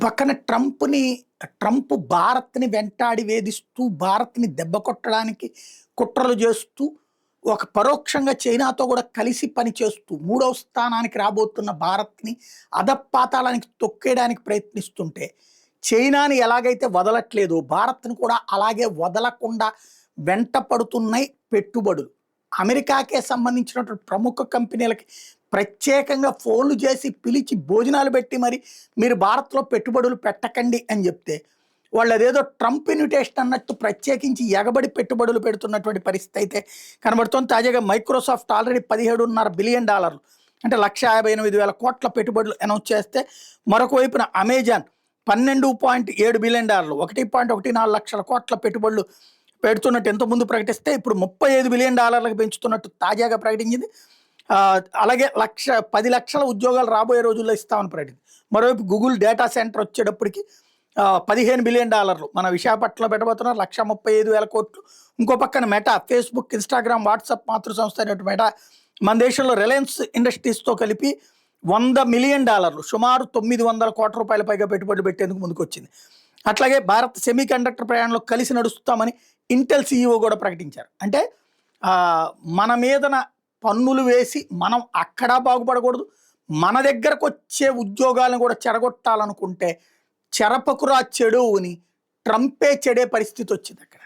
పక్కన ట్రంప్ భారత్‌ని వెంటాడి వేధిస్తూ, భారత్‌ని దెబ్బ కొట్టడానికి కుట్రలు చేస్తూ, ఒక పరోక్షంగా చైనాతో కూడా కలిసి పనిచేస్తూ, మూడవ స్థానానికి రాబోతున్న భారత్‌ని అధపాతాళానికి తొక్కేయడానికి ప్రయత్నిస్తుంటే, చైనాని ఎలాగైతే వదలట్లేదో భారత్‌ని కూడా అలాగే వదలకుండా వెంట పడుతున్నాయి పెట్టుబడులు. అమెరికాకే సంబంధించినటువంటి ప్రముఖ కంపెనీలకి ప్రత్యేకంగా ఫోన్లు చేసి పిలిచి భోజనాలు పెట్టి మరి మీరు భారత్‌లో పెట్టుబడులు పెట్టకండి అని చెప్తే, వాళ్ళు అదేదో ట్రంప్ ఇన్విటేషన్ అన్నట్టు ప్రత్యేకించి ఎగబడి పెట్టుబడులు పెడుతున్నటువంటి పరిస్థితి అయితే కనబడుతోంది. తాజాగా మైక్రోసాఫ్ట్ ఆల్రెడీ $17.5 బిలియన్ అంటే 1,58,000 కోట్ల పెట్టుబడులు అనౌన్స్ చేస్తే, మరొక వైపున అమెజాన్ $12.7 బిలియన్ 1.14 లక్షల కోట్ల పెట్టుబడులు పెడుతున్నట్టు ఎంతోముందు ప్రకటిస్తే, ఇప్పుడు $35 బిలియన్ పెంచుతున్నట్టు తాజాగా ప్రకటించింది. అలాగే 10 లక్షల ఉద్యోగాలు రాబోయే రోజుల్లో ఇస్తామని ప్రకటించింది. మరోవైపు గూగుల్ డేటా సెంటర్ వచ్చేటప్పటికి $15 బిలియన్ మన విశాఖపట్నంలో పెట్టబోతున్నారు, 1,35,000 కోట్లు. ఇంకో పక్కన మెటా, ఫేస్బుక్, ఇన్స్టాగ్రామ్, వాట్సాప్ మాతృ సంస్థ అయినటువంటి మెటా మన దేశంలో రిలయన్స్ ఇండస్ట్రీస్తో కలిపి $100 మిలియన్ సుమారు 900 కోట్ల రూపాయల పైగా పెట్టుబడులు పెట్టేందుకు ముందుకొచ్చింది. అట్లాగే భారత్ సెమీ కండక్టర్ ప్రయాణంలో కలిసి నడుస్తామని ఇంటెల్ సీఈఓ కూడా ప్రకటించారు. అంటే మన మీదన పన్నులు వేసి మనం అక్కడ బాగుపడకూడదు, మన దగ్గరకు వచ్చే ఉద్యోగాలను కూడా చెడగొట్టాలనుకుంటే చెరపకురా చెడు అని ట్రంపే చెడే పరిస్థితి వచ్చింది అక్కడ.